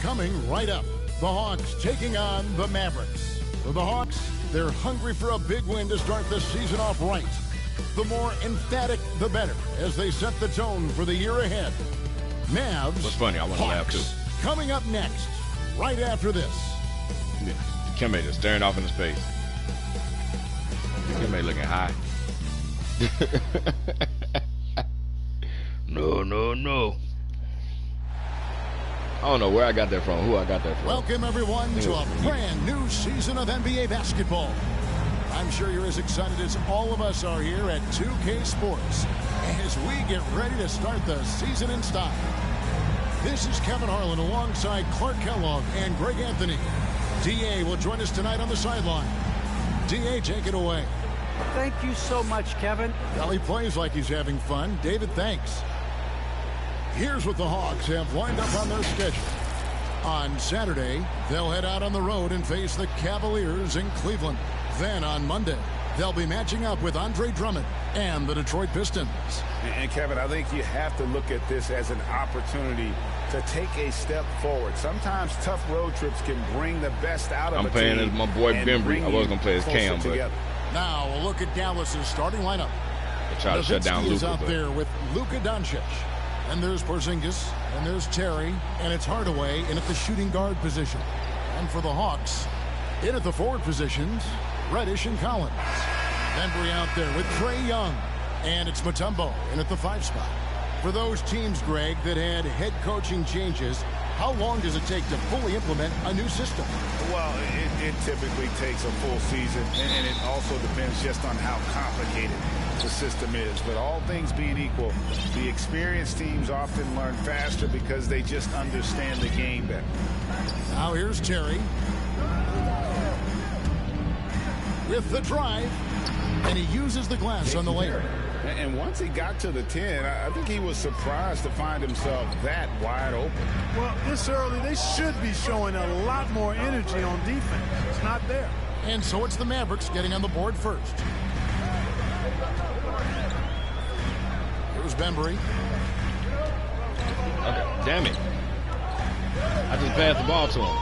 Coming right up, the Hawks taking on the Mavericks. For the Hawks, they're hungry for a big win to start the season off right. The more emphatic, the better, as they set the tone for the year ahead. Mavs. What's funny, I want to laugh too. Coming up next, right after this. Yeah. Dikembe just staring off into space. Dikembe looking high. No. I don't know where I got that from, who I got that from. Welcome, everyone, to a brand new season of NBA basketball. I'm sure you're as excited as all of us are here at 2K Sports as we get ready to start the season in style. This is Kevin Harlan alongside Clark Kellogg and Greg Anthony. DA will join us tonight on the sideline. DA, take it away. Thank you so much, Kevin. Well, he plays like he's having fun. David, thanks. Here's what the Hawks have lined up on their schedule. On Saturday, they'll head out on the road and face the Cavaliers in Cleveland. Then on Monday, they'll be matching up with Andre Drummond and the Detroit Pistons. And Kevin, I think you have to look at this as an opportunity to take a step forward. Sometimes tough road trips can bring the best out of a team. I'm playing as my boy Bembry. I was going to play as Cam, but... Now, a look at Dallas's starting lineup. They try to shut down Nowitzki is Luka, out there with Luka Doncic. And there's Porzingis, and there's Trae, and it's Hardaway in at the shooting guard position. And for the Hawks, in at the forward positions, Reddish and Collins. Bembry out there with Trae Young, and it's Mutumbo in at the 5 spot. For those teams, Greg, that had head coaching changes, how long does it take to fully implement a new system? Well, it typically takes a full season, and it also depends just on how complicated the system is. But all things being equal, the experienced teams often learn faster because they just understand the game better. Now here's Terry with the drive, and he uses the glass on the layup. And once he got to the 10, I think he was surprised to find himself that wide open. Well, this early, they should be showing a lot more energy on defense. It's not there. And so it's the Mavericks getting on the board first. Here's Bembry. Okay, damn it. I just passed the ball to him.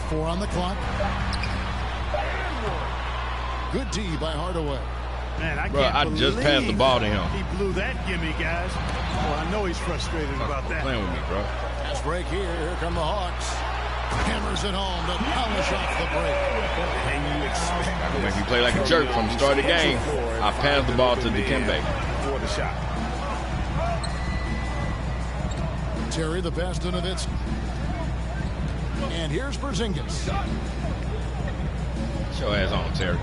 4 on the clock. Good D by Hardaway. Man, I just passed the ball to him. He blew that gimme, guys. Well, I know he's frustrated about that. Playing with me, bro. Fast break here. Here come the Hawks. Hammers it home to polish off the break. And you expect Make you play like a jerk from the start of the game. I passed the ball to Dikembe. For the shot. Terry the pass to Nowitzki. And here's Porzingis. Show ass on, Terry.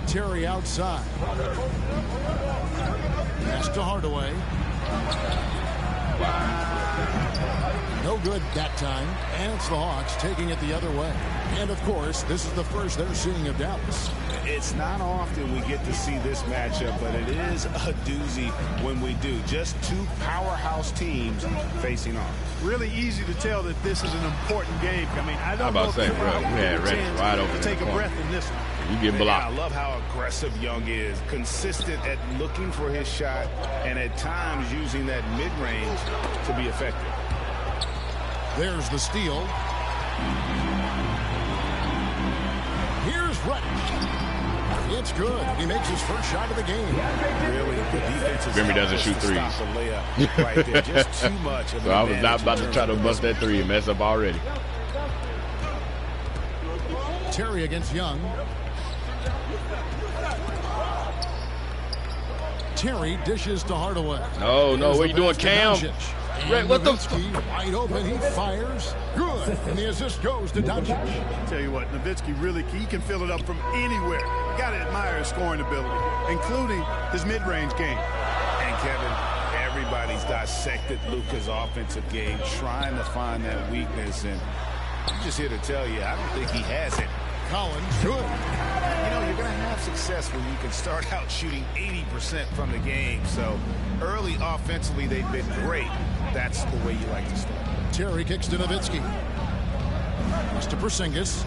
Terry outside. Pass to Hardaway. No good that time. And it's the Hawks taking it the other way. And, of course, this is the first they're seeing of Dallas. It's not often we get to see this matchup, but it is a doozy when we do. Just two powerhouse teams facing off. Really easy to tell that this is an important game. I mean, I don't know if we had Reddish wide open. Take a breath in this one. You get blocked. I love how aggressive Young is, consistent at looking for his shot, and at times using that mid-range to be effective. There's the steal. Here's Reddish. It's good. He makes his first shot of the game. Really, the defense is Bembry doesn't shoot threes. Stop the layup right there. Just too much of So I was not about to try to bust that three and mess up already. Terry against Young. Terry dishes to Hardaway. No, what you doing, Cam? What the? Wide open, he fires. Good, and the assist goes to Doncic. Tell you what, Nowitzki really, he can fill it up from anywhere. You got to admire his scoring ability, including his mid-range game. And Kevin, everybody's dissected Luka's offensive game, trying to find that weakness, and I'm just here to tell you, I don't think he has it. Collins, good. You know, you're going to have success when you can start out shooting 80% from the game. So early offensively, they've been great. That's the way you like to start. Terry kicks to Nowitzki. Pass to Porzingis.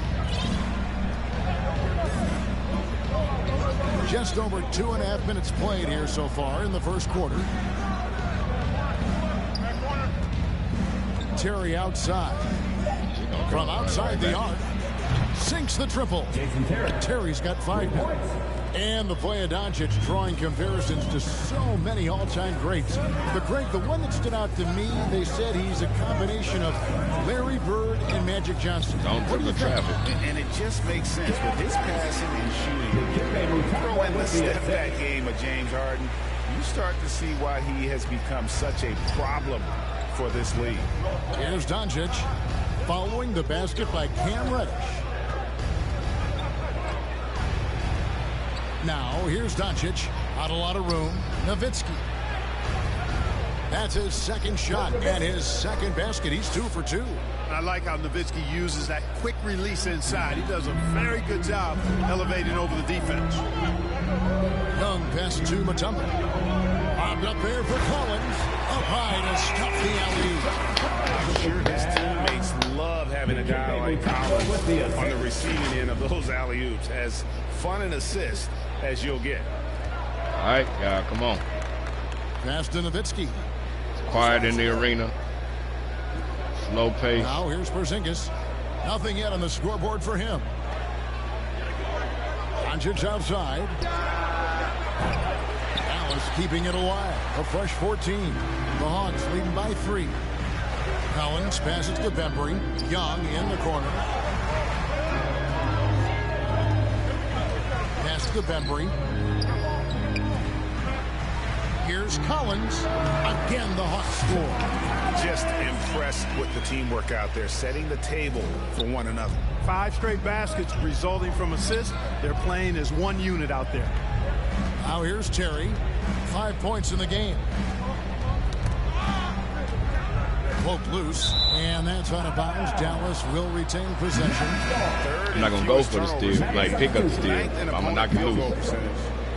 Just over 2.5 minutes played here so far in the first quarter. Terry outside. From outside the arc. Sinks the triple. Terry's got 5 points. And the play of Doncic drawing comparisons to so many all-time greats. But, Greg, the one that stood out to me, they said he's a combination of Larry Bird and Magic Johnson. Don't put the traffic. And it just makes sense with his passing and shooting. Throw in the step-back game of James Harden. You start to see why he has become such a problem for this league. Here's Doncic following the basket by Cam Reddish. Now, here's Doncic. Not a lot of room. Nowitzki. That's his second shot and his second basket. He's 2 for 2. I like how Nowitzki uses that quick release inside. He does a very good job elevating over the defense. Young pass to Mutumbo. Bobbed up there for Collins. Up high to stop the alley-oop. I'm sure his teammates love having a guy like Collins on the receiving end of those alley-oops. As fun an assist as you'll get. All right, y'all, come on. Pass to Nowitzki. It's quiet in the arena. Slow pace. Now here's Porzingis. Nothing yet on the scoreboard for him. Doncic outside. Dallas keeping it alive. A fresh 14. The Hawks leading by 3. Collins passes to Bembry. Young in the corner. Pass to Bembry. Here's Collins. Again, the Hawks score. Just impressed with the teamwork out there, setting the table for one another. 5 straight baskets resulting from assists. They're playing as one unit out there. Now here's Terry. 5 points in the game. Poked loose, and that's out of bounds. Dallas will retain possession. I'm not going to go for the steal, like pick up the steal. I'm going to knock it loose.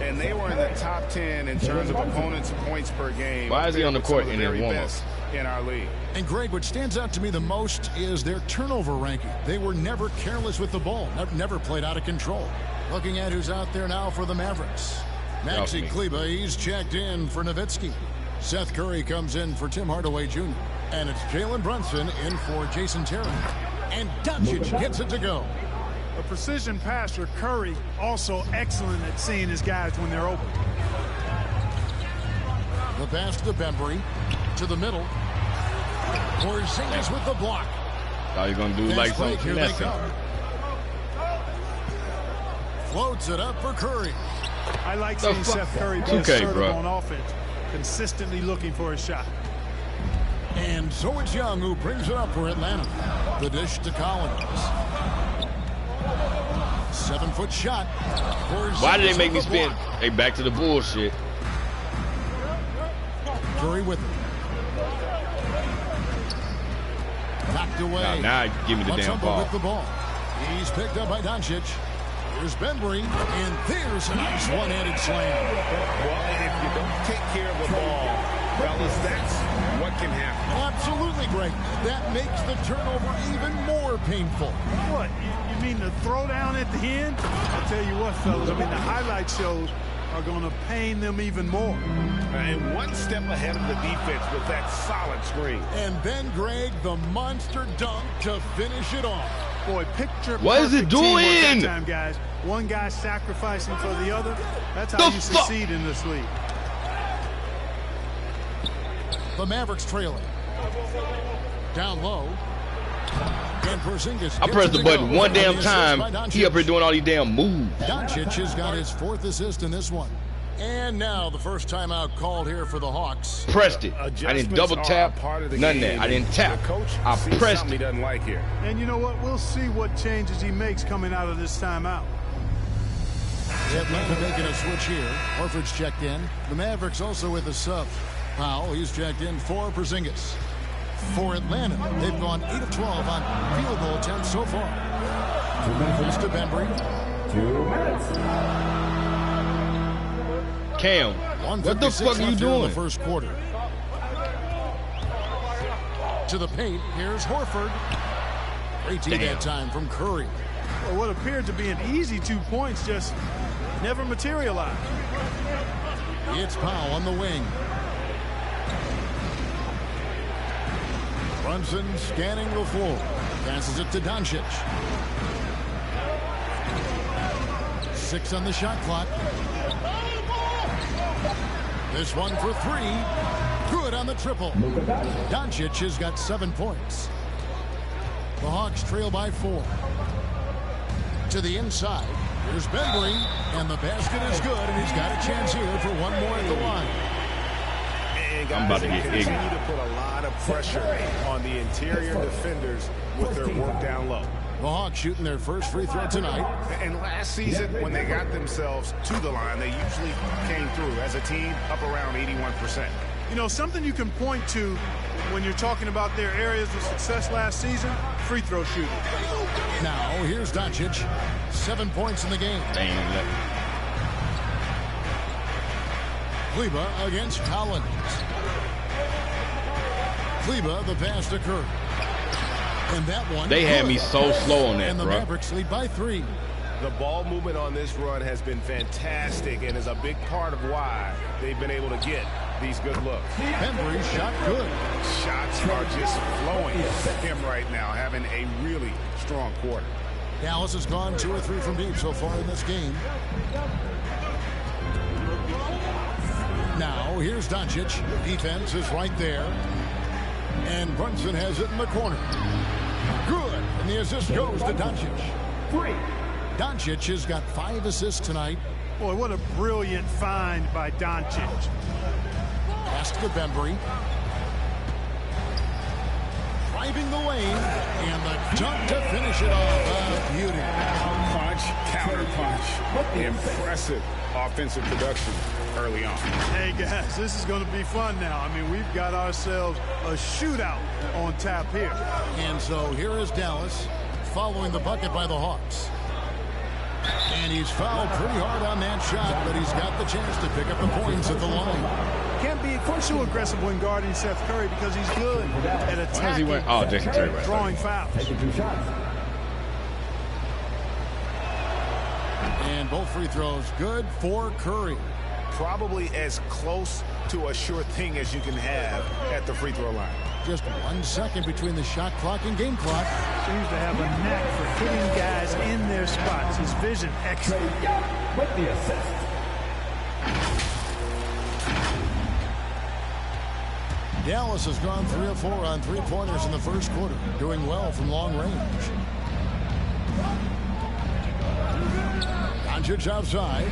And they were in the top 10 in terms of opponents' points per game. Why is he on the court in his warm-up? In our league. And Greg, what stands out to me the most is their turnover ranking. They were never careless with the ball, never played out of control. Looking at who's out there now for the Mavericks. Maxi Kleber, he's checked in for Nowitzki. Seth Curry comes in for Tim Hardaway Jr. And it's Jalen Brunson in for Jason Terry. And Doncic gets it to go. A precision passer, Curry, also excellent at seeing his guys when they're open. The pass to Bembry. To the middle. Porzingis with the block. Thought you're going to do Fast like break, something here they messing. come. Floats it up for Curry. I like seeing Seth Curry be assertive on offense, consistently looking for a shot. And so it's Young who brings it up for Atlanta. The dish to Collins. 7-foot shot. Why did they make me spin? Hey, back to the bullshit. Curry with it. Knocked away. Now give me the damn ball. With the ball. He's picked up by Doncic. Here's Bembry, and there's a nice one-handed slam. Well, if you don't take care of the ball, fellas, that's what can happen. Absolutely, Greg. That makes the turnover even more painful. What? You mean the throwdown at the end? I'll tell you what, fellas. I mean, the highlight shows are going to pain them even more. And one step ahead of the defense with that solid screen. And then, Greg, the monster dunk to finish it off. Boy, picture what is it doing? That time, guys. One guy sacrificing for the other. That's how you succeed in this league. The Mavericks trailing. Down low. And Porzingis. I pressed the button one damn time. He up here doing all these damn moves. Doncic has got his 4th assist in this one. And now the first timeout called here for the Hawks. Pressed it. I didn't double tap. None of that. I didn't tap. I pressed it. He doesn't like here. And you know what? We'll see what changes he makes coming out of this timeout. Atlanta making a switch here. Horford's checked in. The Mavericks also with a sub. Powell, he's checked in for Porzingis. For Atlanta, they've gone 8 of 12 on field goal attempts so far. 2 minutes to Bembry. 2 minutes. Cam, what the fuck are you doing? In the first quarter. To the paint, here's Horford. Great team that time from Curry. Well, what appeared to be an easy 2 points just never materialized. It's Powell on the wing. Brunson scanning the floor. Passes it to Doncic. 6 on the shot clock. This one for 3. Good on the triple. Doncic has got 7 points. The Hawks trail by 4. To the inside. Here's Bembry, and the basket is good, and he's got a chance here for one more at the line. And guys, I'm about to get continue ignorant. to put a lot of pressure on the interior defenders with their work down low. The Hawks shooting their first free throw tonight. And last season, when they got themselves to the line, they usually came through as a team up around 81%. You know, something you can point to when you're talking about their areas of success last season, free throw shooting. Now, here's Doncic. 7 points in the game. Dang, Kleba against Collins. Kleba, the pass to Kirk. And that one. they had me so slow on that, And the bro. Mavericks lead by 3. The ball movement on this run has been fantastic and is a big part of why they've been able to get these good looks. Bembry shot good. Shots are just flowing for him right now, having a really strong quarter. Dallas has gone 2 or 3 from deep so far in this game. Now, here's Doncic. Defense is right there. And Brunson has it in the corner. Good. And the assist goes to Doncic. Doncic has got 5 assists tonight. Boy, what a brilliant find by Doncic. Pass to Bembry. Driving the lane. And the dunk to finish it off. Beauty. Punch, counter punch. Impressive offensive production early on. Hey, guys, this is going to be fun now. I mean, we've got ourselves a shootout on tap here. And so here is Dallas following the bucket by the Hawks. And he's fouled pretty hard on that shot, but he's got the chance to pick up the points at the line. Can't be too aggressive when guarding Seth Curry because he's good at attacking, Jason Terry right drawing fouls. And both free throws good for Curry. Probably as close to a sure thing as you can have at the free throw line. Just 1 second between the shot clock and game clock. Seems to have a knack for hitting guys in their spots. His vision excellent. With the assist. Dallas has gone 3 of 4 on 3-pointers in the first quarter, doing well from long range. Doncic outside.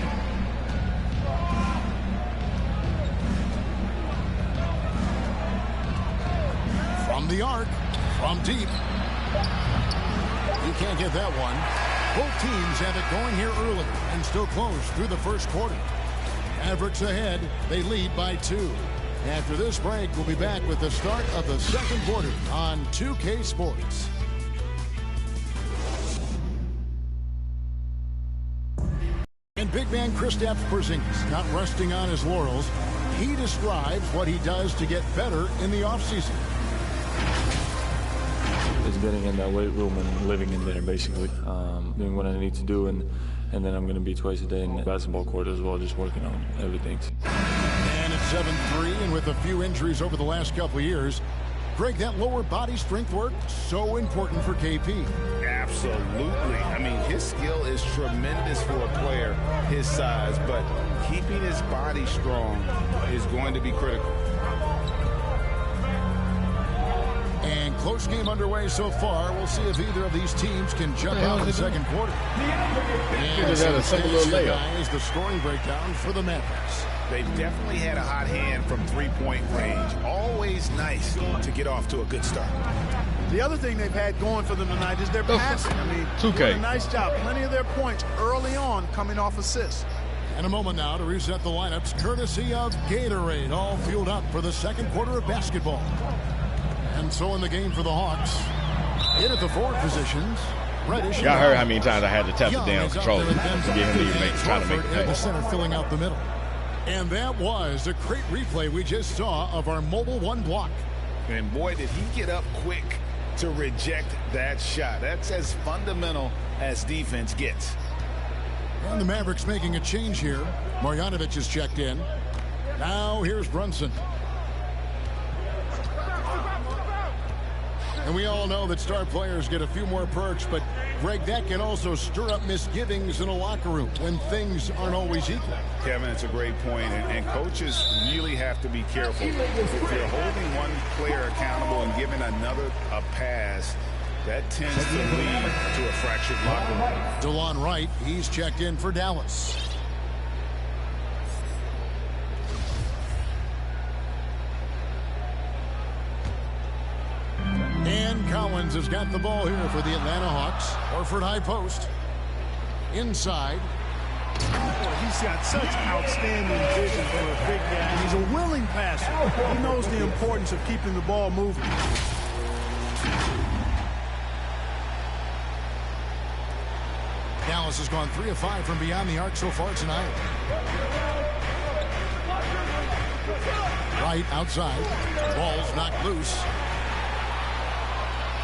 From the arc, from deep. You can't get that one. Both teams have it going here early and still close through the first quarter. Mavericks ahead. They lead by 2. After this break, we'll be back with the start of the second quarter on 2K Sports. And big man Kristaps Porzingis not resting on his laurels. He describes what he does to get better in the offseason. It's getting in that weight room and living in there, basically. Doing what I need to do, and then I'm going to be twice a day in the basketball court as well, just working on everything. And it's 7-3, and with a few injuries over the last couple of years, Greg, that lower body strength work, so important for KP. Absolutely. I mean, his skill is tremendous for a player his size, but keeping his body strong is going to be critical. And close game underway so far. We'll see if either of these teams can jump out in the second quarter. And Just had a simple little layup. guys, the scoring breakdown for the Mavericks. They've definitely had a hot hand from three-point range. Always nice to get off to a good start. The other thing they've had going for them tonight is their passing. I mean, 2K. doing a nice job. Plenty of their points early on coming off assists. And a moment now to reset the lineups, courtesy of Gatorade, all fueled up for the second quarter of basketball. And so in the game for the Hawks, in at the forward positions, Reddish. Y'all heard how many times I had to tap the Young damn is out controller there to at get him to Denver. try to make Horford at the the center filling out the middle. And that was a great replay we just saw of our Mobile One block. And boy, did he get up quick to reject that shot. That's as fundamental as defense gets. And the Mavericks making a change here. Marjanovic is checked in. Now here's Brunson. And we all know that star players get a few more perks, but, Greg, that can also stir up misgivings in a locker room when things aren't always equal. Kevin, it's a great point, and coaches really have to be careful. If you're holding one player accountable and giving another a pass, that tends to lead to a fractured locker room. DeLon Wright, he's checked in for Dallas. And Collins has got the ball here for the Atlanta Hawks. Horford high post. Inside. He's got such outstanding vision for a big guy. He's a willing passer. He knows the importance of keeping the ball moving. Dallas has gone 3 of 5 from beyond the arc so far tonight. Right outside. Ball's knocked loose.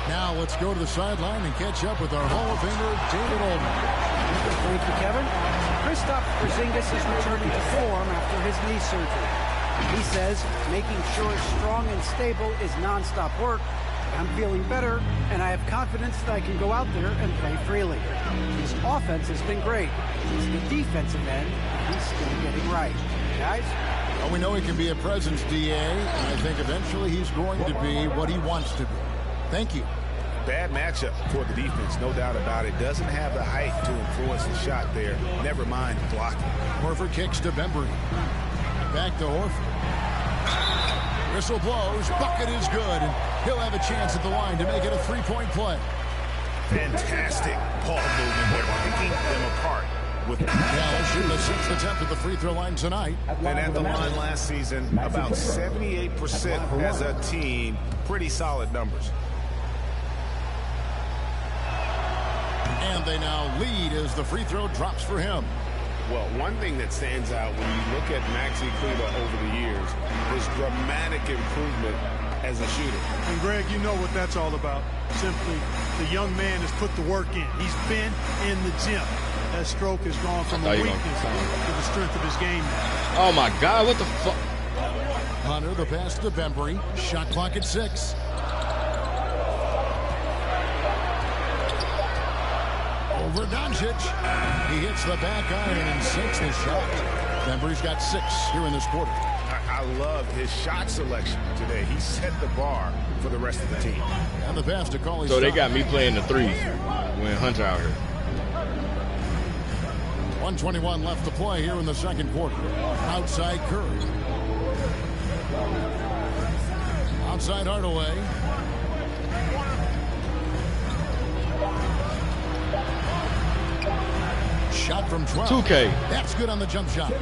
Now let's go to the sideline and catch up with our Hall of Famer, David Ullman. Thank you, Kevin. Kristaps Porzingis is returning to form after his knee surgery. He says making sure strong and stable is nonstop work. I'm feeling better, and I have confidence that I can go out there and play freely. His offense has been great. It's the defensive end he's still getting right. Guys? Well, we know he can be a presence, DA, and I think eventually he's going to be what he wants to be. Thank you. Bad matchup for the defense, no doubt about it. Doesn't have the height to influence the shot there. Never mind blocking. Horford kicks to Bembry. Back to Horford. Whistle blows. Bucket is good. And he'll have a chance at the line to make it a three-point play. Fantastic ball movement. They're picking them apart. With Dallas shooting the 6th attempt at the free throw line tonight. And at the line last season, about 78% as a team. Pretty solid numbers. And they now lead as the free throw drops for him. Well, one thing that stands out when you look at Maxi Kleber over the years is dramatic improvement as a shooter. And, Greg, you know what that's all about. Simply, the young man has put the work in. He's been in the gym. That stroke has gone from a weakness to the strength of his game now. Oh, my God. What the fuck? Hunter, the pass to Bembry. Shot clock at 6. Over Doncic. He hits the back iron and sinks the shot. Bembry's got 6 here in this quarter. I love his shot selection today. He set the bar for the rest of the team. And the pass to Cauley. So they got me playing the threes when Hunter out here. 1:21 left to play here in the second quarter. Outside Curry. Outside Hardaway. Shot from 12. 2K. That's good on the jump shot.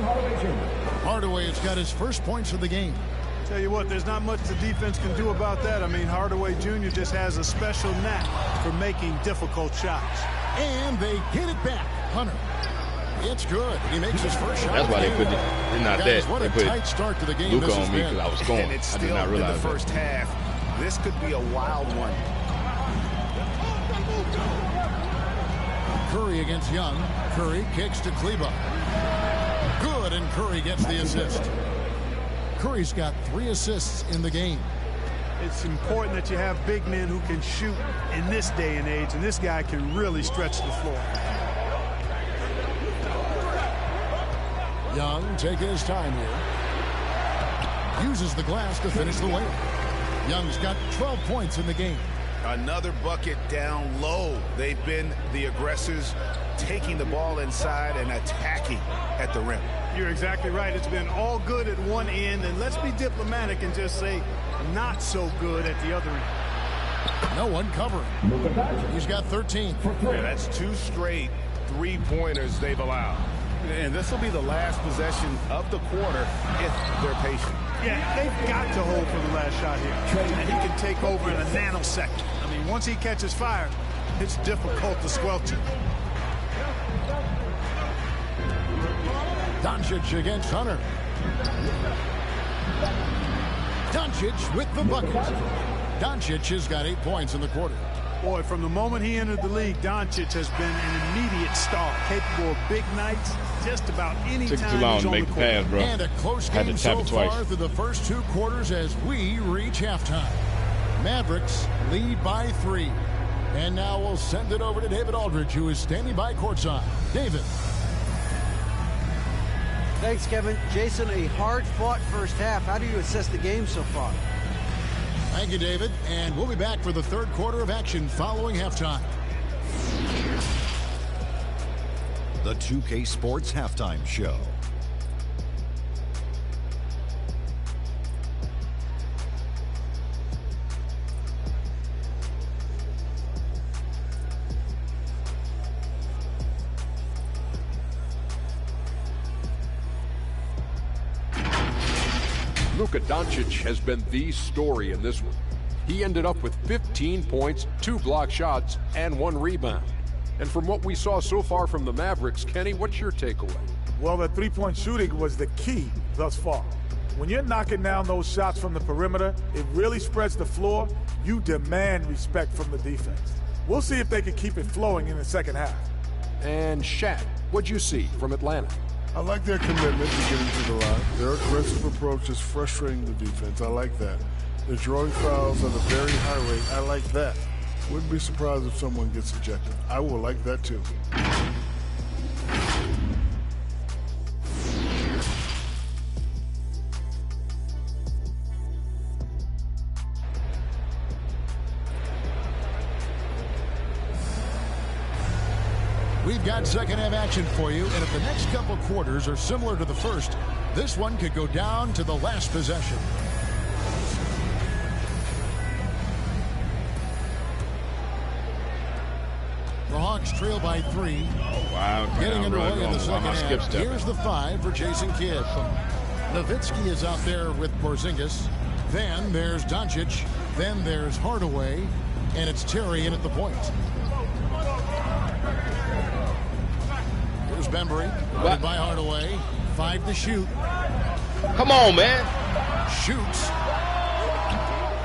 Hardaway has got his first points of the game. Tell you what, there's not much the defense can do about that. I mean, Hardaway Jr. just has a special knack for making difficult shots. And they get it back. Hunter. It's good. He makes his first shot. That's why they put not Guys, that. What They a put tight start to the game. Luka This on me because I was scoring. And it's I still did not realize in the first half. This could be a wild one. Curry against Young. Curry kicks to Kleber. Good, and Curry gets the assist. Curry's got 3 assists in the game. It's important that you have big men who can shoot in this day and age, and this guy can really stretch the floor. Young taking his time here. Uses the glass to finish the layup. Young's got 12 points in the game. Another bucket down low. They've been the aggressors, taking the ball inside and attacking at the rim. You're exactly right. It's been all good at one end, and let's be diplomatic and just say not so good at the other end. No one covering. He's got 13. Yeah, that's 2 straight three-pointers they've allowed. And this will be the last possession of the quarter if they're patient. Yeah, they've got to hold for the last shot here. And he can take over in a nanosecond. I mean, once he catches fire, it's difficult to squelch it. Doncic against Hunter. Doncic with the bucket. Doncic has got 8 points in the quarter. Boy, from the moment he entered the league, Doncic has been an immediate star, capable of big nights just about any Took time too long he's to on make the the court. pass, bro. And a close Had to game tap so it twice. far through the first 2 quarters as we reach halftime. Mavericks lead by 3. And now we'll send it over to David Aldridge, who is standing by courtside. David. Thanks, Kevin. Jason, a hard-fought first half. How do you assess the game so far? Thank you, David. And we'll be back for the third quarter of action following halftime. The 2K Sports Halftime Show. Luka Doncic has been the story in this one. He ended up with 15 points, 2 block shots, and 1 rebound. And from what we saw so far from the Mavericks, Kenny, what's your takeaway? Well, the three-point shooting was the key thus far. When you're knocking down those shots from the perimeter, it really spreads the floor. You demand respect from the defense. We'll see if they can keep it flowing in the second half. And Shaq, what'd you see from Atlanta? I like their commitment to getting to the line. Their aggressive approach is frustrating the defense. I like that. They're drawing fouls at a very high rate. I like that. Wouldn't be surprised if someone gets ejected. I will like that too. We've got second half action for you, and if the next couple quarters are similar to the first, this one could go down to the last possession. The Hawks trail by 3. Oh, wow. Getting underway in the second half. Step. Here's the 5 for Jason Kidd. Nowitzki is out there with Porzingis. Then there's Doncic. Then there's Hardaway. And it's Terry in at the point. Here's Bembry. Guarded by Hardaway. 5 to shoot. Come on, man. Shoots.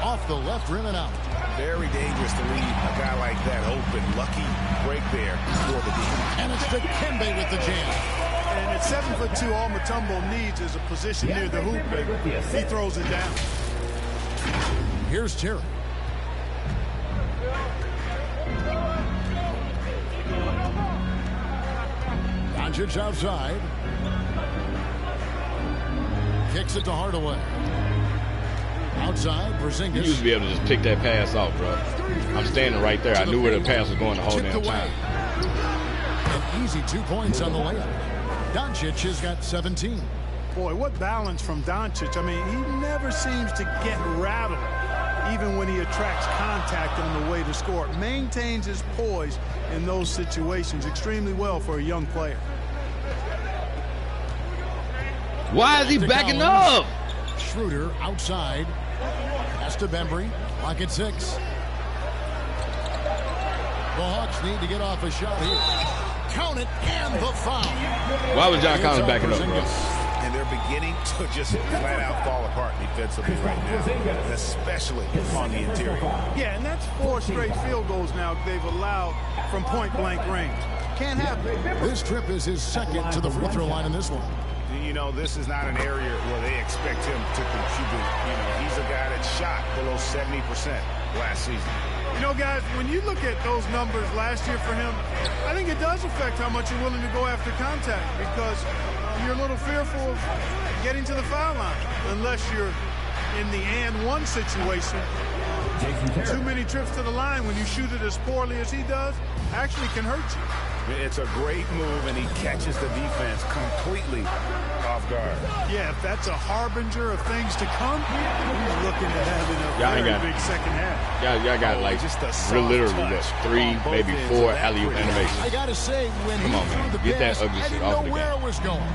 Off the left rim and out. Very dangerous to leave a guy like that open. Lucky break there for the defense. And it's Dikembe with the jam. And at 7'2", all Mutumbo needs is a position near the hoop, and he throws it down. Here's Terry. Doncic outside. Kicks it to Hardaway. Outside, Porzingis. You used to be able to just pick that pass off, bro. I'm standing right there. I knew where the pass was going the whole damn time. An easy 2 points on the layup. Doncic has got 17. Boy, what balance from Doncic. I mean, he never seems to get rattled, even when he attracts contact on the way to score. Maintains his poise in those situations extremely well for a young player. Why is he backing up? Schroeder outside. Pass to Bembry. Lock at 6. The Hawks need to get off a shot here. Count it and the foul. Why was John Collins backing up, bro? And they're beginning to just flat out fall apart defensively right now, especially on the interior. Yeah, and that's 4 straight field goals now they've allowed from point-blank range. Can't happen. This trip is his second to the free throw line in this one. You know, this is not an area where they expect him to contribute. You know, he's a guy that shot below 70% last season. You know, guys, when you look at those numbers last year for him, I think it does affect how much you're willing to go after contact, because you're a little fearful of getting to the foul line unless you're in the and one situation. Too many trips to the line when you shoot it as poorly as he does actually can hurt you. It's a great move, and he catches the defense completely off guard. Yeah, if that's a harbinger of things to come, he's looking to have a very big second half. Y'all got like just literally what, 3, maybe 4 alley-oop animations. I got to say, when Come on, he man. threw the Get that pass, ugly I shit didn't off know the where game. it was going.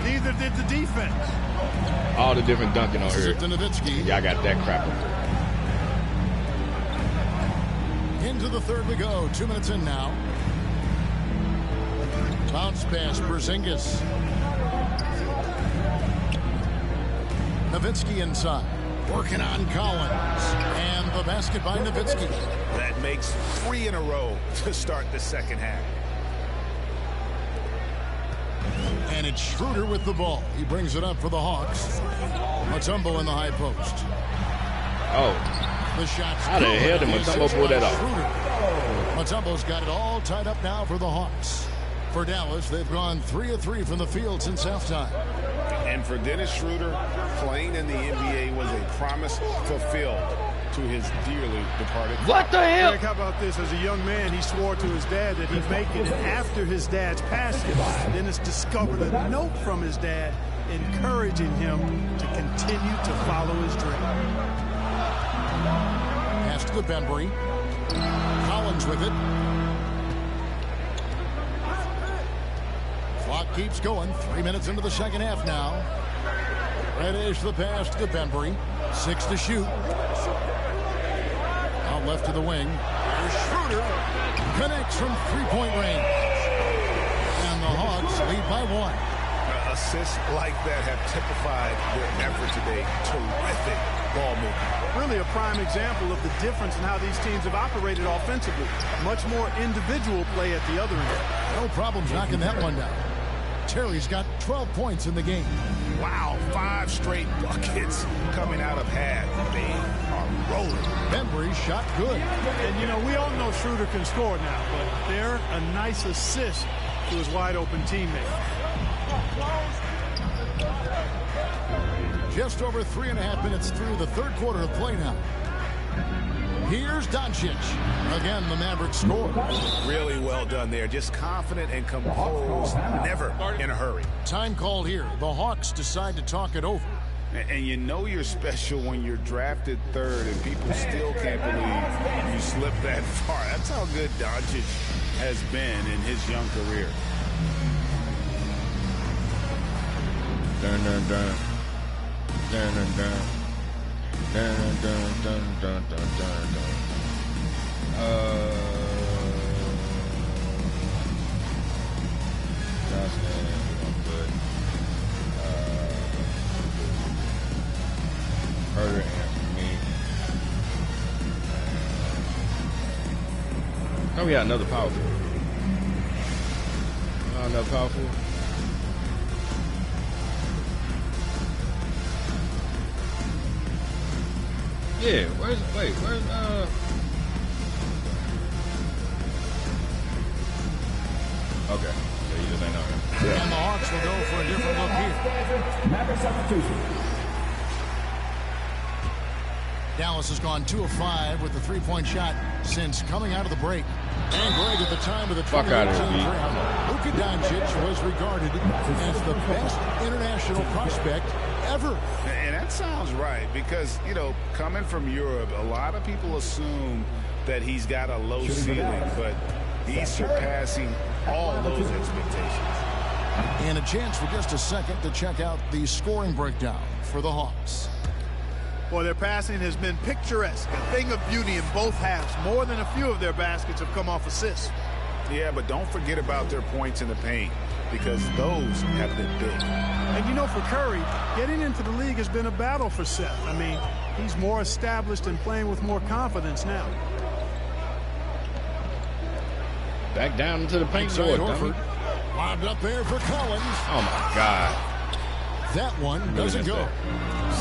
Neither did the defense. All the different dunking on here. Nowitzki. Y'all got that crap up there. Into the third we go. 2 minutes in now. Bounce pass, Porzingis. Nowitzki inside. Working on Collins. And the basket by Nowitzki. That makes 3 in a row to start the second half. And it's Schroeder with the ball. He brings it up for the Hawks. Mutumbo in the high post. Oh. The shot's How the hell did Mutumbo pull that off? Mutombo's got it all tied up now for the Hawks. For Dallas, they've gone 3 of 3 from the field since halftime. And for Dennis Schroeder, playing in the NBA was a promise fulfilled to his dearly departed. What the hell? Greg, how about this? As a young man, he swore to his dad that he'd make it. And after his dad's passing, Dennis discovered a note from his dad encouraging him to continue to follow his dream. Pass to the Bembry. Collins with it. Clock keeps going. 3 minutes into the second half now. Reddish the pass to the Bembry. 6 to shoot. Out left to the wing. Here's Schroeder. Connects from three-point range. And the Hawks lead by 1. Assists like that have typified their effort today. Terrific ball movement. Really a prime example of the difference in how these teams have operated offensively. Much more individual play at the other end. No problems knocking that one down. Terry's got 12 points in the game. Wow, 5 straight buckets coming out of half. They are rolling. Bembry shot good. And, you know, we all know Schroeder can score now, but they're a nice assist to his wide-open teammate. Just over 3.5 minutes through the third quarter of play now. Here's Doncic. Again, the Mavericks score. Really well done there. Just confident and composed. Never in a hurry. Time called here. The Hawks decide to talk it over. And you know you're special when you're drafted third and people still can't believe you slipped that far. That's how good Doncic has been in his young career. Dun, dun, dun. Dun, dun, dun. Dun, dun, dun, dun, dun, dun, dun, dun. Herder and me. Oh, we got another powerful. Another powerful. Yeah, where's okay, so you just ain't know him. Yeah. And the Hawks will go for a different look here. Maverick substitution. Dallas has gone 2 of 5 with the three-point shot since coming out of the break. And Greg, at the time of the 2018 draft, Luka Doncic was regarded as the best international prospect ever. And that sounds right because, you know, coming from Europe, a lot of people assume that he's got a low ceiling, but he's surpassing all those expectations. And a chance for just a second to check out the scoring breakdown for the Hawks. Boy, their passing has been picturesque, a thing of beauty in both halves. More than a few of their baskets have come off assists. Yeah, but don't forget about their points in the paint because those have been big. And you know, for Curry, getting into the league has been a battle for Seth. I mean, he's more established and playing with more confidence now. Back down into the paint sword. Lobbed up there for Collins. Oh, my God. That one doesn't go.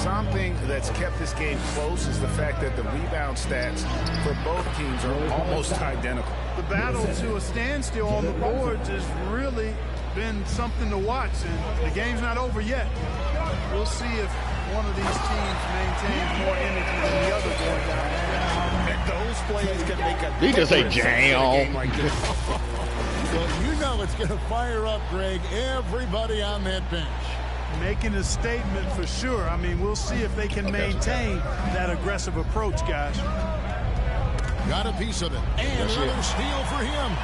Something that's kept this game close is the fact that the rebound stats for both teams are almost identical. The battle to a standstill on the boards has really been something to watch, and the game's not over yet. We'll see if one of these teams maintains more energy than the other going down the stretch. And those plays can make a He just say jam. like this. Well, you know it's going to fire up, Greg, everybody on that bench. Making a statement for sure. I mean, we'll see if they can maintain that aggressive approach, guys. Got a piece of it. And another steal for him.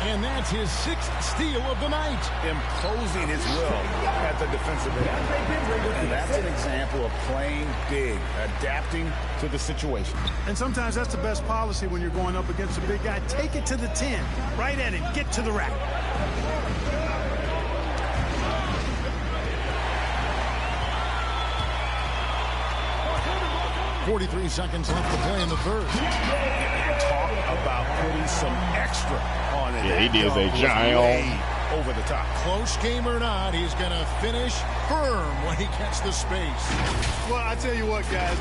And that's his 6th steal of the night. Imposing his will at the defensive end. And that's an example of playing big, adapting to the situation. And sometimes that's the best policy when you're going up against a big guy. Take it to the 10. Right at him. Get to the rack. 43 seconds left to play in the third. Talk about putting some extra on it. Yeah, he did a giant. over the top. Close game or not, he's going to finish firm when he gets the space. Well, I tell you what, guys,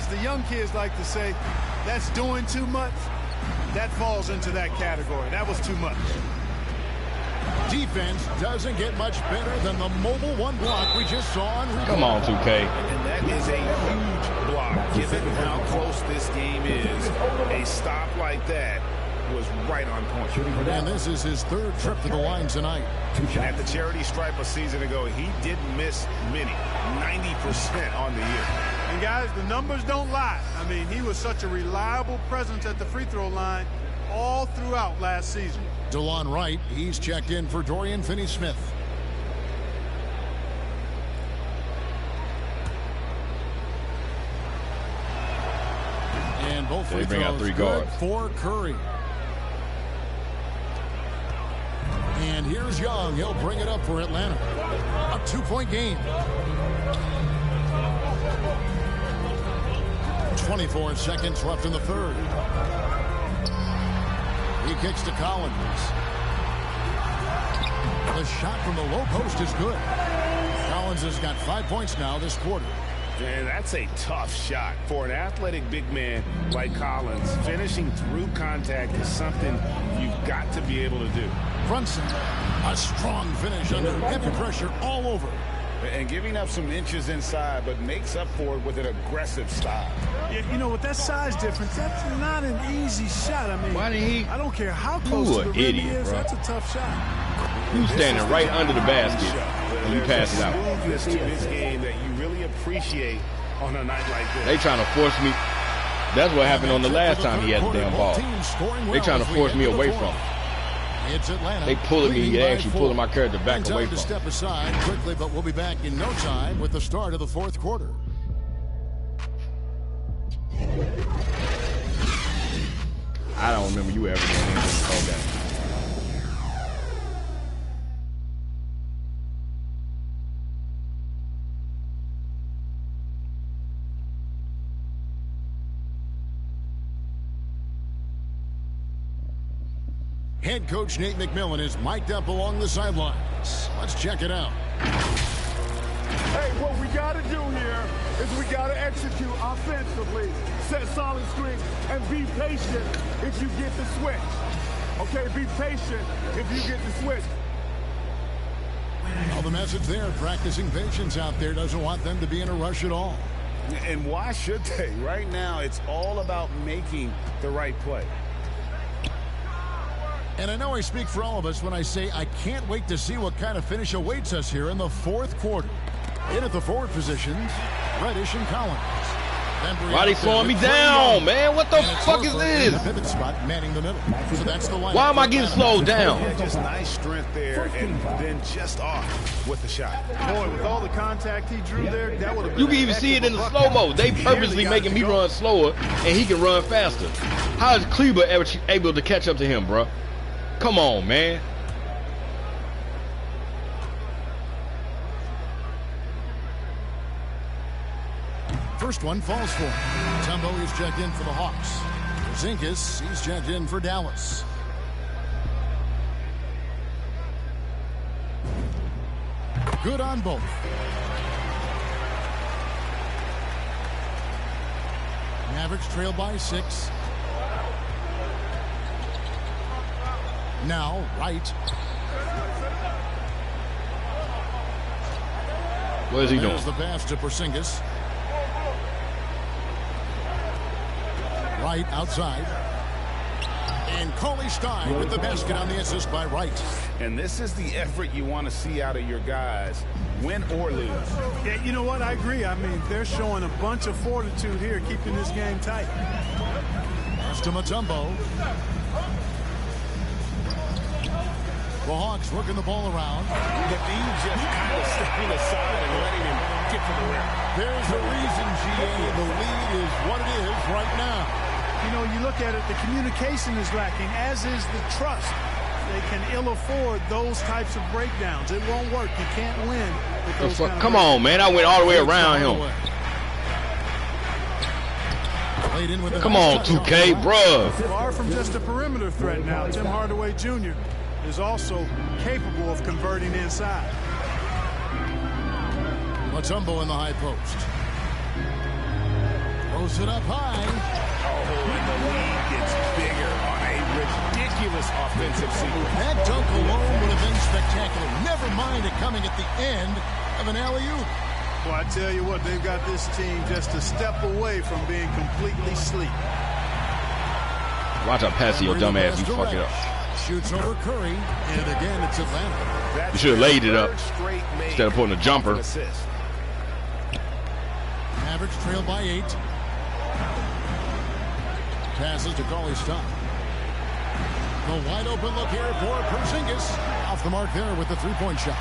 the young kids like to say, that's doing too much. That falls into that category. That was too much. Defense doesn't get much better than the mobile one block we just saw on replay. Come on, 2K. And that is a huge block. Given how close this game is, a stop like that was right on point. And this is his third trip to the line tonight. At the charity stripe a season ago, he didn't miss many, 90% on the year. And guys, the numbers don't lie. I mean, he was such a reliable presence at the free throw line all throughout last season. DeLon Wright, he's checked in for Dorian Finney-Smith. And both free throws good for Curry. And here's Young. He'll bring it up for Atlanta. A 2-point game. 24 seconds left in the third. He kicks to Collins. The shot from the low post is good. Collins has got 5 points now this quarter. And that's a tough shot for an athletic big man like Collins. Finishing through contact is something you've got to be able to do. Brunson, a strong finish under heavy pressure all over. And giving up some inches inside, but makes up for it with an aggressive style. Yeah, you know, with that size difference, that's not an easy shot. I mean, why did he? I don't care how close to the rim he is, that's a tough shot. You standing right under the basket and you pass it out. There's to this game that you really appreciate on a night like this. They trying to force me. That's what happened on the last time he had the damn ball. They trying to force me away from him. It's Atlanta. They pulling me. They actually pulling my character back away from him. Step aside quickly, but we'll be back in no time with the start of the fourth quarter. I don't remember you ever doing anything called that. Head coach Nate McMillan is mic'd up along the sidelines. Let's check it out. Hey, what we got to do here is we got to execute offensively, set solid screens, and be patient if you get the switch. Okay, be patient if you get the switch. Well, the message there, practicing patience out there, doesn't want them to be in a rush at all. And why should they? Right now, it's all about making the right play. And I know I speak for all of us when I say I can't wait to see what kind of finish awaits us here in the fourth quarter. In at the forward positions, Reddish and Collins. Why are they slowing me down, man? What the fuck is this? The pivot spot manning the middle. So that's the line. Why am I getting slowed down? Yeah, just nice strength there, and then just off with the shot. Boy, with all the contact he drew there, that would have been. You can even see it in the slow-mo. They purposely making me run slower, and he can run faster. How is Kleber ever able to catch up to him, bro? Come on, man. First one falls for him. Mutumbo is checked in for the Hawks. Porzingis, he's checked in for Dallas. Good on both. Mavericks trail by 6. Now, Wright. What is he doing? There's the pass to Porzingis. Wright outside. And Cauley Stein with the basket on the assist by Wright. And this is the effort you want to see out of your guys, win or lose. Yeah, you know what? I agree. I mean, they're showing a bunch of fortitude here, keeping this game tight. Pass to Mutumbo. The Hawks working the ball around. The team just kind of stepping aside and letting him get to the rim. There's a reason, GA. The lead is what it is right now. You know, you look at it, the communication is lacking, as is the trust. They can ill afford those types of breakdowns. It won't work. You can't win with those kind of Come on, man. I went all the way around him. Come on, 2K, bruh. Far from just a perimeter threat now. Tim Hardaway Jr. is also capable of converting inside. Mutumbo in the high post. Throws it up high. Oh, and the lead gets bigger on a ridiculous offensive sequence. That dunk alone would have been spectacular. Never mind it coming at the end of an alley-oop. Well, I tell you what, they've got this team just a step away from being completely asleep. Watch out, pass your dumb ass. You fuck it up. Shoots over Curry, and again it's Atlanta. You should have laid it up instead of putting a jumper. Mavericks trail by 8. Passes to call his stop. The wide open look here for Porzingis. Off the mark there with the three-point shot.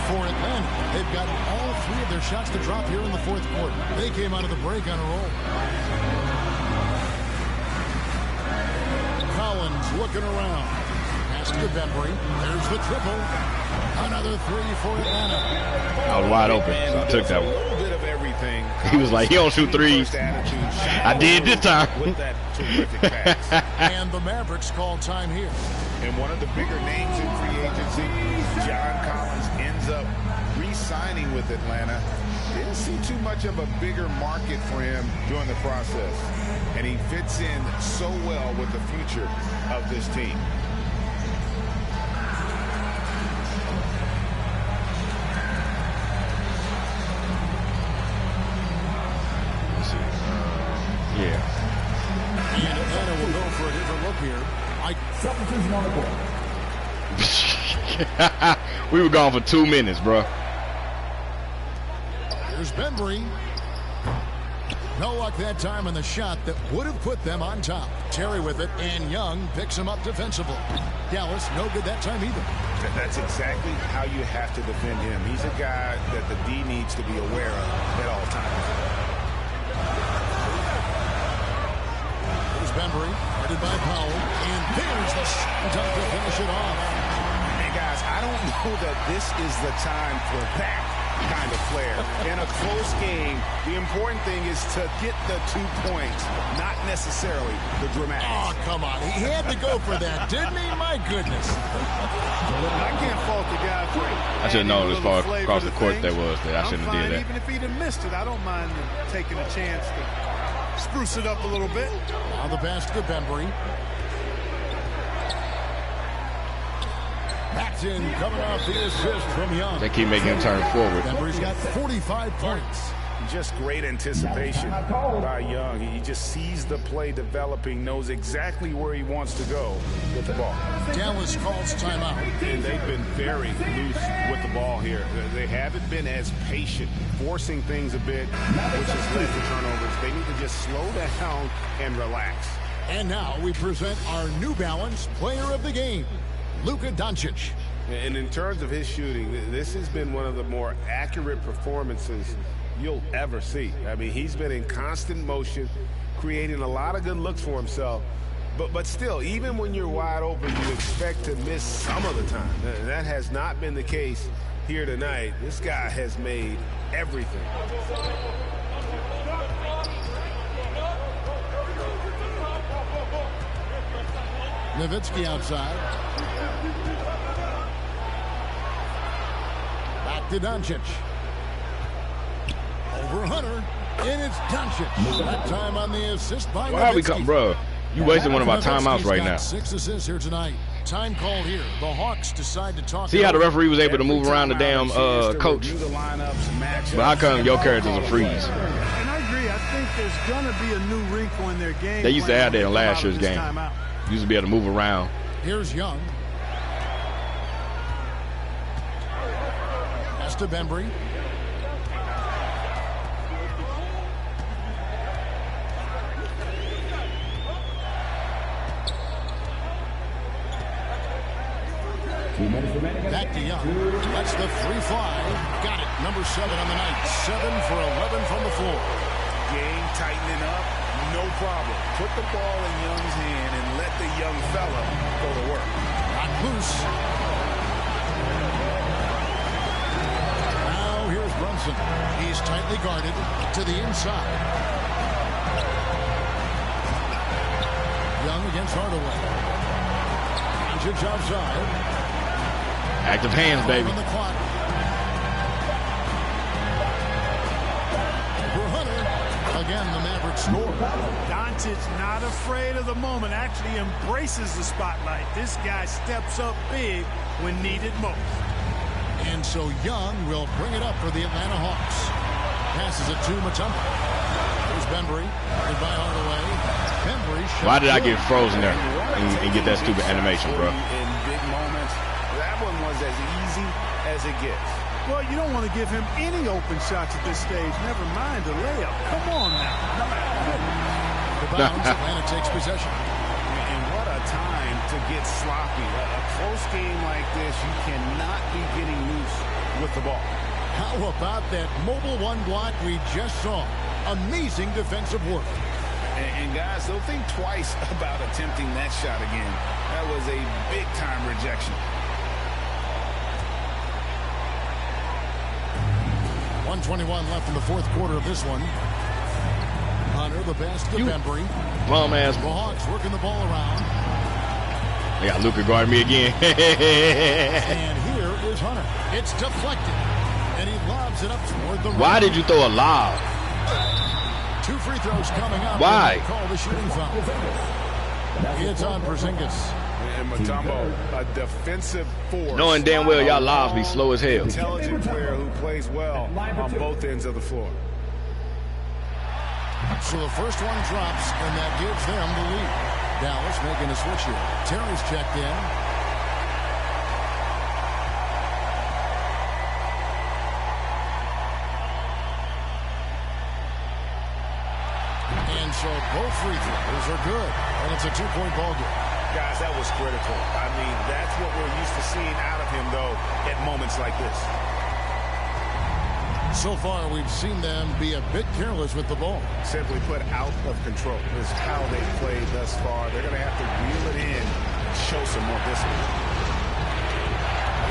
For Atlanta, they've got all 3 of their shots to drop here in the fourth quarter. They came out of the break on a roll. Collins looking around. Pass to Bembry. There's the triple. Another 3 for Atlanta. I was wide open, so I took that one. He was like, he don't shoot threes. I did this time. With that terrific pass. And the Mavericks call time here. And one of the bigger names in free agency, John Collins, ends up re-signing with Atlanta. Didn't see too much of a bigger market for him during the process. And he fits in so well with the future of this team. Yeah. And Atlanta will go for a different look here. Substitution on the court. We were gone for 2 minutes, bro. Here's Bembry. No luck that time on the shot that would have put them on top. Terry with it, and Young picks him up defensively. Dallas, no good that time either. That's exactly how you have to defend him. He's a guy that the D needs to be aware of at all times. Bembry, headed by Powell, and there's the shot to finish it off. Hey guys, I don't know that this is the time for that kind of flair. In a close game, the important thing is to get the 2 points, not necessarily the dramatics. Oh, come on. He had to go for that, didn't he? My goodness. I can't fault the guy for it. I should have known as far across the court that was there. I shouldn't have did that. Even if he'd have missed it, I don't mind taking a chance to spruce it up a little bit. Now the pass to Bembry. Backed in, coming off the assist from Young. They keep making him turn forward. Bembry's got 45 points. Just great anticipation by Young. He just sees the play developing, knows exactly where he wants to go with the ball. Dallas calls timeout. And they've been very loose with the ball here. They haven't been as patient, forcing things a bit, which has led to turnovers. They need to just slow down and relax. And now we present our New Balance Player of the Game, Luka Doncic. And in terms of his shooting, this has been one of the more accurate performances you'll ever see. I mean, he's been in constant motion, creating a lot of good looks for himself. But still, even when you're wide open, you expect to miss some of the time. That has not been the case here tonight. This guy has made everything. Nowitzki outside. Back to Doncic. Over Hunter, and it's Doncic. That time on the assist by Why we Nowitzki. come, bro? You wasting one of our timeouts right now. 6 assists here tonight. Time called here. The Hawks decide to talk. See how the referee was able to move around the damn coach? But how come your character's a freeze? And I agree. I think there's going to be a new wrinkle in their game. They used to have that in last year's game. Used to be able to move around. Here's Young. Pass to Bembry. Back to Young. That's the 3-5. Got it. Number 7 on the night. 7 for 11 from the floor. Game tightening up. No problem. Put the ball in Young's hand and let the young fella go to work. Not loose. Now here's Brunson. He's tightly guarded to the inside. Young against Hardaway. Doncic outside. Active hands, baby. On the clock. For Hunter. Again, the Mavericks score. Doncic not afraid of the moment, actually embraces the spotlight. This guy steps up big when needed most. And so Young will bring it up for the Atlanta Hawks. Passes it to Mutumbo. There's Bembry. Goodbye Hardaway. Bembry. Why did I get frozen there and get that stupid animation, bro? In big moments, that one was as easy as it gets. Well, you don't want to give him any open shots at this stage. Never mind a layup. Come on now. The bounce. Atlanta takes possession. And what a time to get sloppy. A close game like this, you cannot be getting loose with the ball. How about that mobile one block we just saw? Amazing defensive work. And guys, they'll think twice about attempting that shot again. That was a big-time rejection. 1:21 left in the fourth quarter of this one. Hunter, the pass to Bembry. Bum ass. The Hawks working the ball around. They got Luka guarding me again. And here is Hunter. It's deflected. And he lobs it up toward the rim. Why did you throw a lob? 2 free throws coming up. Why? Call the shooting foul. It's on Porzingis. And Mutumbo, a defensive force. Knowing damn well y'all lobs be slow as hell. Intelligent player who plays well on both ends of the floor. So the first one drops, and that gives them the lead. Dallas making a switch here. Terry's checked in. And so both free throws are good, and it's a 2-point ball game. Guys, that was critical. I mean, that's what we're used to seeing out of him, though, at moments like this. So far, we've seen them be a bit careless with the ball. Simply put, out of control is how they've played thus far. They're going to have to reel it in and show some more discipline.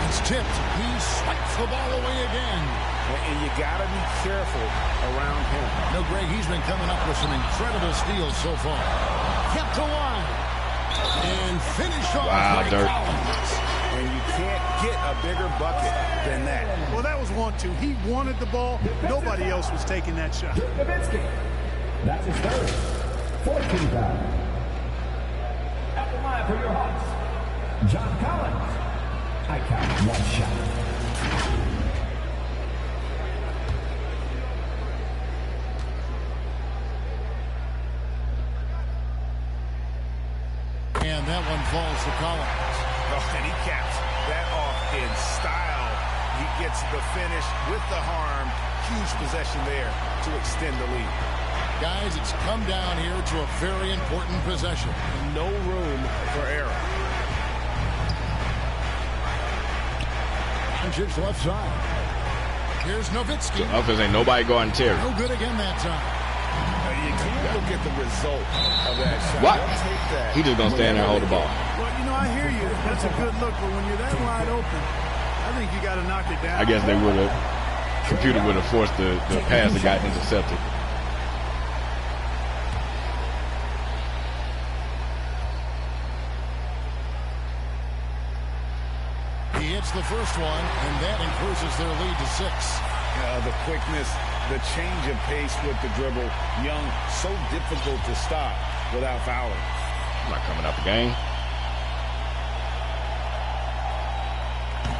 It's tipped. He swipes the ball away again. And you got to be careful around him. No, Greg, he's been coming up with some incredible steals so far. Kept alive. And finished off by Dirk. And you can't get a bigger bucket than that. Well, that was 1-2. He wanted the ball. Nobody else was taking that shot. Nowitzki. That's his third. 14 foul. At the line for your Hawks, John Collins. I count 1 shot. And that one falls to Collins. Oh, and he caps that off in style. He gets the finish with the harm. Huge possession there to extend the lead. Guys, it's come down here to a very important possession. No room for error. Doncic left side. Here's Nowitzki. So offense ain't nobody guarding Terry. No good again that time. You can't look at the result of that shot. What? Take that. He just gonna stand there and hold the ball. Well, you know, I hear you. That's a good look, but when you're that wide open, I think you got to knock it down. I guess they would have, computer would have forced the pass that got intercepted. He hits the first one, and that increases their lead to 6. The quickness, the change of pace with the dribble. Young, so difficult to stop without fouling. Not coming up again.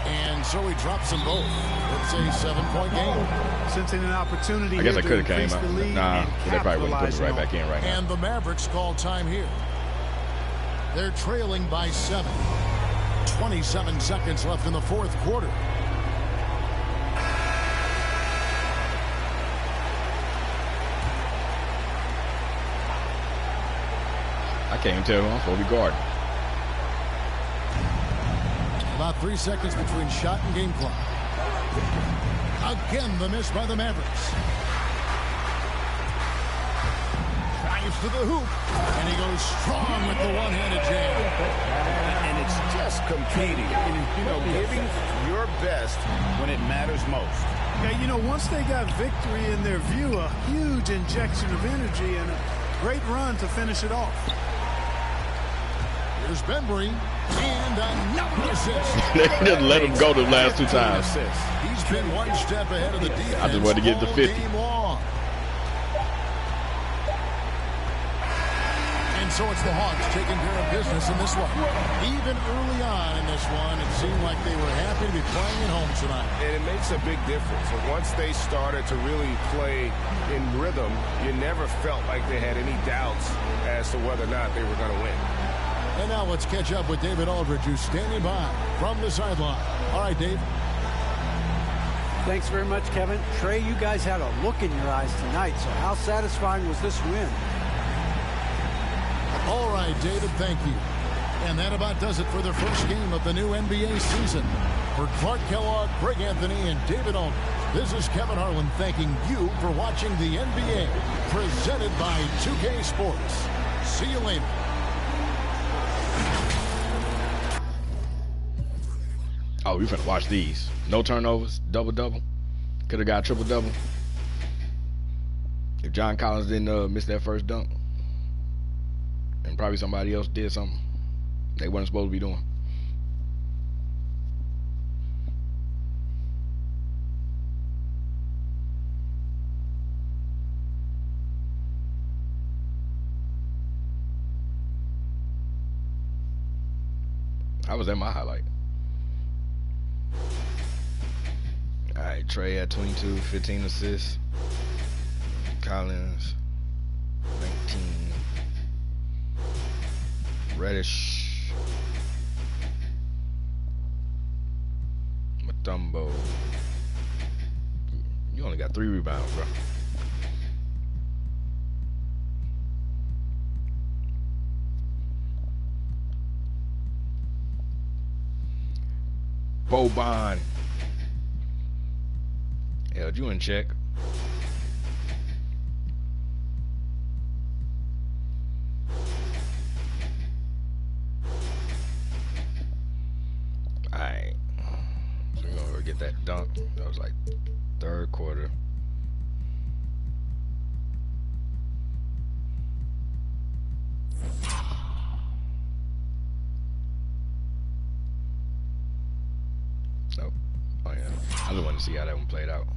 And so he drops them both. It's a 7-point game. Sensing an opportunity. I guess I here could have came to out. increase the lead Nah, and they probably wouldn't put it right capitalize back in right now. And the Mavericks call time here. They're trailing by 7. 27 seconds left in the fourth quarter. I can't even tell who I'm supposed to be guarding. About 3 seconds between shot and game clock. Again, the miss by the Mavericks. Drives to the hoop, and he goes strong with the one-handed jam. And it's just competing, giving your best when it matters most. Yeah, you know, once they got victory in their view, a huge injection of energy and a great run to finish it off. Here's Here's Bembry, and another assist. They just let him go the last 2 times. He's been one step ahead of the defense. I just wanted to get to 50. Game long. And so it's the Hawks taking care of business in this one. Even early on in this one, it seemed like they were happy to be playing at home tonight. And it makes a big difference. And once they started to really play in rhythm, you never felt like they had any doubts as to whether or not they were going to win. And now let's catch up with David Aldridge, who's standing by from the sideline. All right, Dave. Thanks very much, Kevin. Trae, you guys had a look in your eyes tonight, so how satisfying was this win? All right, David, thank you. And that about does it for the first game of the new NBA season. For Clark Kellogg, Greg Anthony, and David Aldridge, this is Kevin Harlan thanking you for watching the NBA, presented by 2K Sports. See you later. Oh, we finna watch these. No turnovers, double-double. Could have got triple-double. If John Collins didn't miss that first dunk. And probably somebody else did something they weren't supposed to be doing. I was at my highlight. All right, Trae at 22, 15 assists. Collins, 19. Reddish, Mutumbo. You only got 3 rebounds, bro. Boban. Held you in check. Alright. So we're gonna go get that dunk. That was like 3rd quarter. Nope. Oh yeah. I just wanted to see how that one played out.